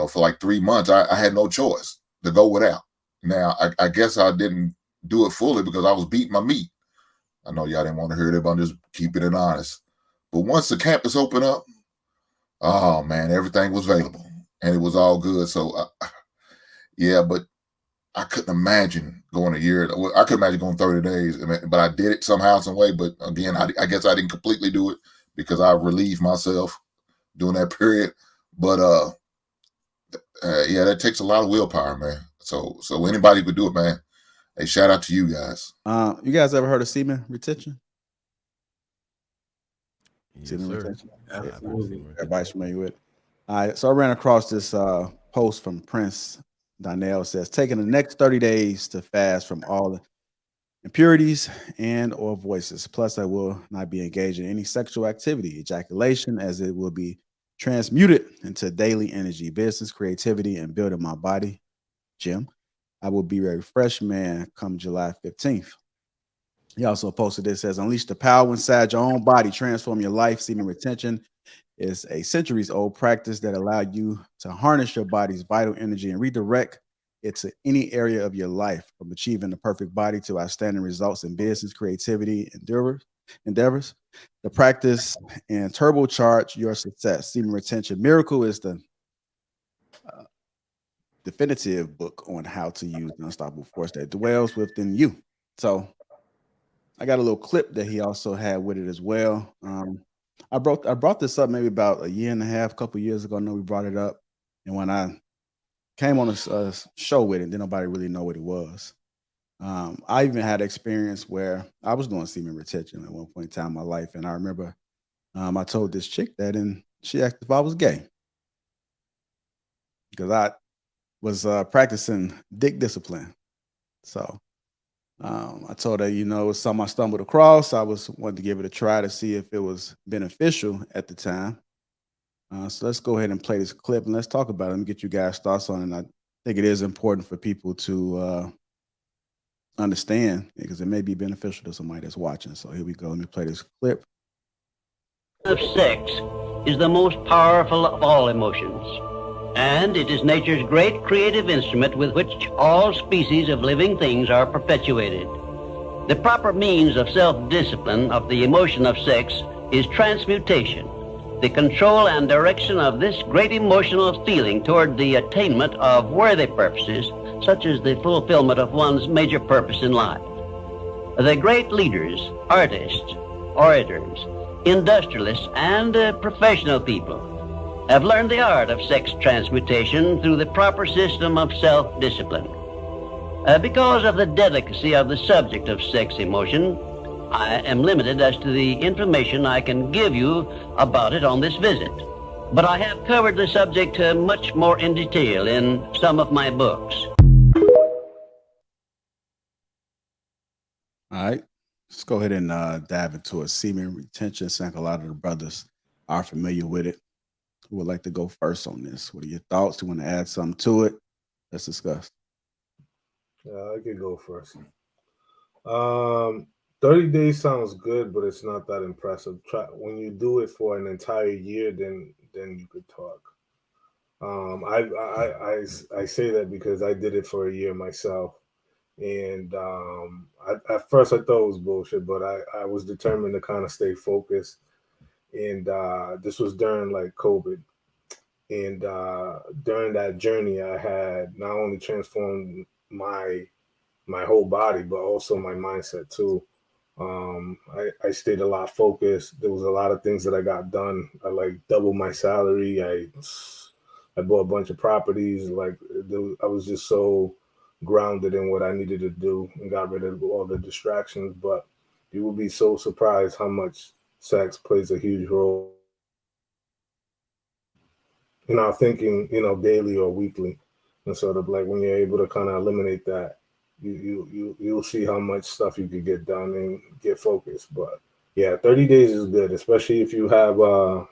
for like 3 months, I had no choice to go without. Now, I guess I didn't do it fully because I was beating my meat. I know y'all didn't want to hear it, but I'm just keeping it honest. But once the campus opened up, oh man, everything was available and it was all good. So yeah, but I couldn't imagine going a year. I couldn't imagine going 30 days, but I did it somehow, some way. But again, I guess I didn't completely do it because I relieved myself during that period. But yeah, that takes a lot of willpower, man. So anybody could do it, man. Hey, shout out to you guys. You guys ever heard of semen retention? Yes, Semen sir. retention. Absolutely. Everybody's familiar with it. All right, so I ran across this post from Prince Donnell. Says taking the next 30 days to fast from all impurities and or voices. Plus, I will not be engaged in any sexual activity, ejaculation, as it will be transmuted into daily energy, business, creativity, and building my body. Jim, I will be a refreshed man come July 15th. He also posted this, says, unleash the power inside your own body, transform your life. Semen retention is a centuries-old practice that allows you to harness your body's vital energy and redirect it to any area of your life, from achieving the perfect body to outstanding results in business, creativity, endeavors. The practice and turbocharge your success. Semen retention miracle is the definitive book on how to use the unstoppable force that dwells within you. So I got a little clip that he also had with it as well. I brought this up maybe about a year and a half, couple years ago. I know we brought it up, and when I came on a show with it, didn't nobody really know what it was. I even had experience where I was doing semen retention at one point in time in my life, and I remember I told this chick that, and she asked if I was gay because I was practicing dick discipline. So I told her, it was something I stumbled across. I wanted to give it a try to see if it was beneficial at the time. So let's go ahead and play this clip and let's talk about it. Let me get you guys' thoughts on it. And I think it is important for people to understand because it may be beneficial to somebody that's watching. So here we go. Let me play this clip. Of sex is the most powerful of all emotions, and it is nature's great creative instrument with which all species of living things are perpetuated. The proper means of self-discipline of the emotion of sex is transmutation, the control and direction of this great emotional feeling toward the attainment of worthy purposes, such as the fulfillment of one's major purpose in life. The great leaders, artists, orators, industrialists, and professional people have learned the art of sex transmutation through the proper system of self-discipline. Because of the delicacy of the subject of sex emotion, I am limited as to the information I can give you about it on this visit. But I have covered the subject much more in detail in some of my books. All right. Let's go ahead and dive into a semen retention. I think a lot of the brothers are familiar with it. Who would like to go first on this? What are your thoughts? You want to add something to it? Let's discuss. I can go first. 30 days sounds good, but it's not that impressive. When you do it for an entire year, then you could talk. I say that because I did it for a year myself. And at first I thought it was bullshit, but I was determined to kind of stay focused. And this was during like COVID. And during that journey, I had not only transformed my whole body, but also my mindset too. I stayed a lot focused. There was a lot of things that I got done. I like doubled my salary. I bought a bunch of properties. I was just so grounded in what I needed to do and got rid of all the distractions. But you will be so surprised how much sex plays a huge role in our thinking, daily or weekly. And sort of like when you're able to kind of eliminate that, you'll see how much stuff you could get done and get focused. But yeah, 30 days is good, especially if you have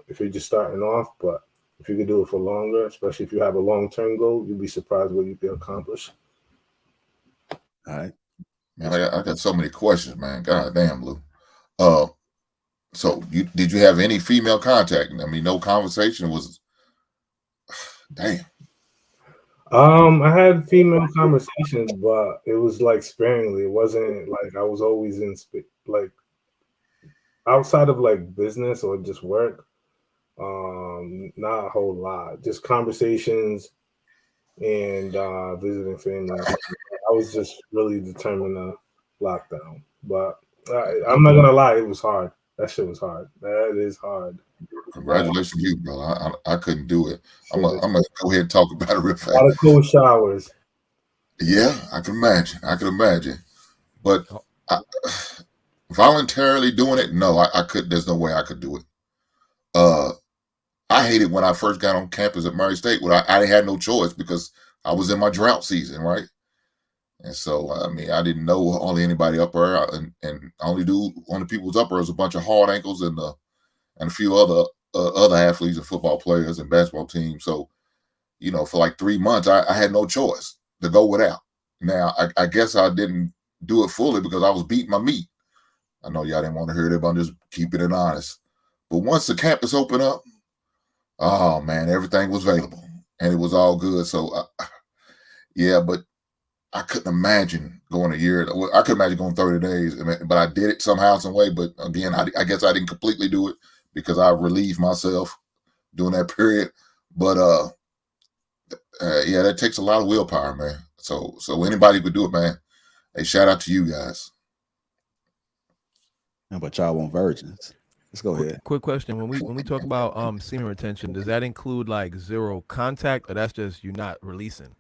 if you're just starting off. But if you could do it for longer, especially if you have a long-term goal, you'll be surprised what you can accomplish. All right. Man, I got so many questions, man. God damn, Lou. So did you have any female contact? I mean, no conversation was damn. I had female conversations, but it was like sparingly. It wasn't like I was always like outside of like business or just work. Not a whole lot. Just conversations and visiting family. I was just really determined to lock down. But I'm not gonna lie, it was hard. That shit was hard. That is hard. Congratulations to you, bro. I couldn't do it. I'm Shit, gonna go ahead and talk about it real a lot fast. of cold showers. Yeah, I can imagine. I can imagine. But Oh. I, voluntarily doing it, no, I could. There's no way I could do it. I hated when I first got on campus at Murray State. When I had no choice because I was in my drought season, right? And so, I mean, I didn't know hardly anybody up there, and only people was up there was a bunch of hard ankles and a few other athletes and football players and basketball teams. So, for like 3 months, I had no choice to go without. Now, I guess I didn't do it fully because I was beating my meat. I know y'all didn't want to hear it, but I'm just keeping it honest. But once the campus opened up, oh man, everything was available and it was all good. So, yeah, but I couldn't imagine going a year. I couldn't imagine going 30 days, but I did it somehow, some way. But again, I guess I didn't completely do it because I relieved myself during that period. But yeah, that takes a lot of willpower, man. So anybody could do it, man. Hey, shout out to you guys. But y'all want virgins. Let's go ahead. Quick question: when we talk about semen retention, does that include like zero contact, or that's just you not releasing?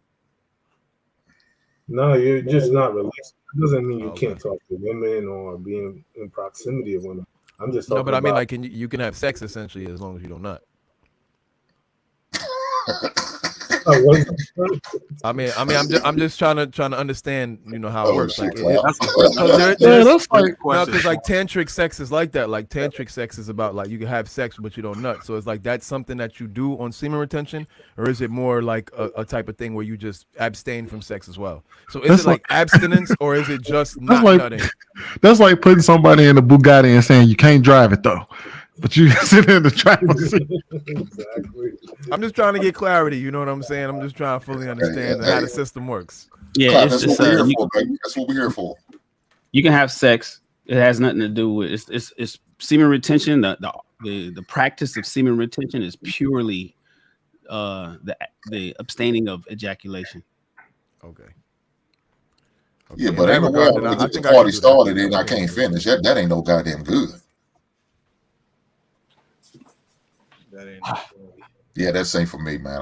No, you're just not released. It doesn't mean you Okay. can't talk to women or be in proximity of women. I'm just talking No, but I mean about like you can have sex essentially as long as you don't nut. I'm just trying to understand, how it works. Like, That's like because like tantric sex is like that. Like tantric sex is about like you can have sex but you don't nut. So it's like that's something that you do on semen retention, or is it more like a type of thing where you just abstain from sex as well? So is it like abstinence or is it just not nutting? That's like putting somebody in a Bugatti and saying you can't drive it though, but you sit in the driver's seat. exactly. I'm just trying to get clarity. You know what I'm saying? I'm just trying to fully understand how the system works. Yeah, That's what we're here for, baby. That's what we're here for. You can have sex. It has nothing to do with it's semen retention. The practice of semen retention is purely the abstaining of ejaculation. Okay. Yeah, but ain't no way I'm gonna get the party started and I can't finish. That ain't no goddamn good. That ain't Yeah, that ain't for me, man.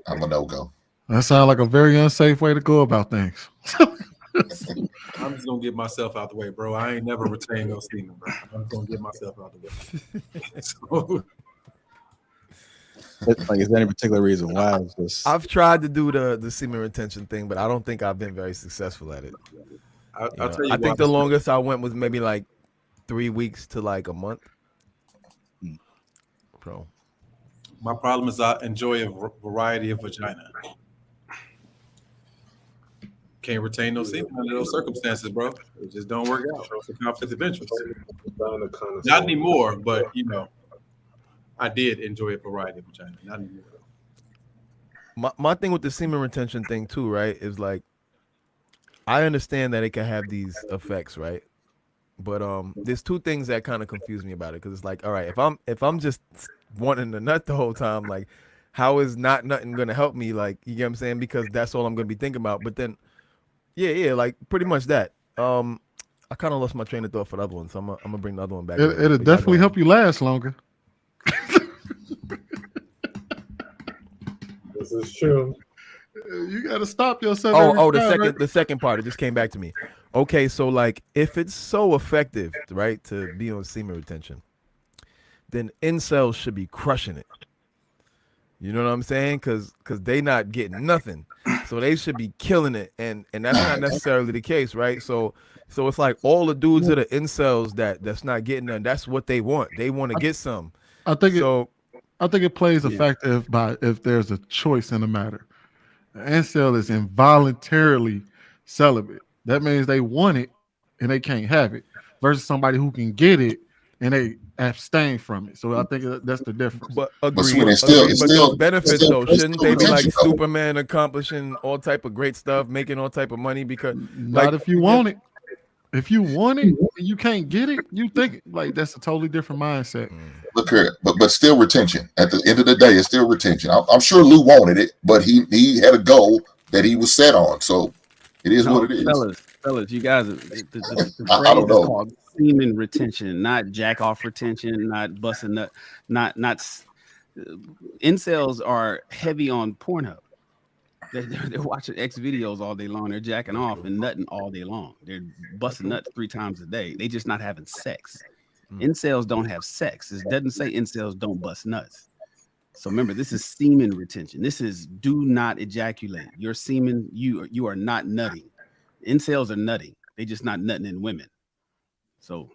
I'm a no-go. That sounds like a very unsafe way to go about things. I'm just gonna get myself out the way, bro. I ain't never retained no semen, bro. I'm just gonna get myself out the way. So, It's like, is there any particular reason why? It's just... I've tried to do the semen retention thing, but I don't think I've been very successful at it. I'll tell you. I think the longest I went was maybe like 3 weeks to like a month. Bro, my problem is I enjoy a variety of vagina. Can't retain no semen under those circumstances, bro. It just don't work out. It's a conflict of interest. Not anymore, but I did enjoy a variety of vagina. Not anymore. My thing with the semen retention thing too, right, is like I understand that it can have these effects, right? But there's two things that kind of confuse me about it, because it's like, all right, if I'm just wanting to nut the whole time, like how is not nothing gonna help me? Like, you get what I'm saying? Because that's all I'm gonna be thinking about. But then yeah, like pretty much that. I kind of lost my train of thought for the other one, so I'm gonna bring the other one back. It'll definitely help you last longer. This is true. You gotta stop yourself. The second part, it just came back to me. Okay, so like if it's so effective, right, to be on semen retention, then incels should be crushing it. You know what I'm saying? Because they not getting nothing, so they should be killing it, and that's not necessarily the case, right? So it's like all the dudes that are incels that's not getting none. That's what they want. They want to get some. I think it plays effective by if there's a choice in the matter. The incel is involuntarily celibate. That means they want it and they can't have it. Versus somebody who can get it and they abstain from it. So I think that's the difference. But agreed. Sweet, it's still- agreed. it's But still- those benefits it's still- though, it's shouldn't still they be like retention, though. Superman accomplishing all type of great stuff, making all type of money? Because Not if you want it. If you want it and you can't get it, you think like that's a totally different mindset. Look here, but still retention. At the end of the day, it's still retention. I'm sure Lou wanted it, but he had a goal that he was set on. So it is what it is. Fellas, you guys, the I phrase don't is know. called semen retention, not jack off retention, not busting nut, not incels are heavy on Pornhub. They're watching X videos all day long. They're jacking off and nutting all day long. They're busting nuts 3 times a day. They just not having sex. Incels don't have sex. It doesn't say incels don't bust nuts. So remember, this is semen retention. This is do not ejaculate. Your semen, you are not nutting. Incels are nutting. They just not nutting in women. So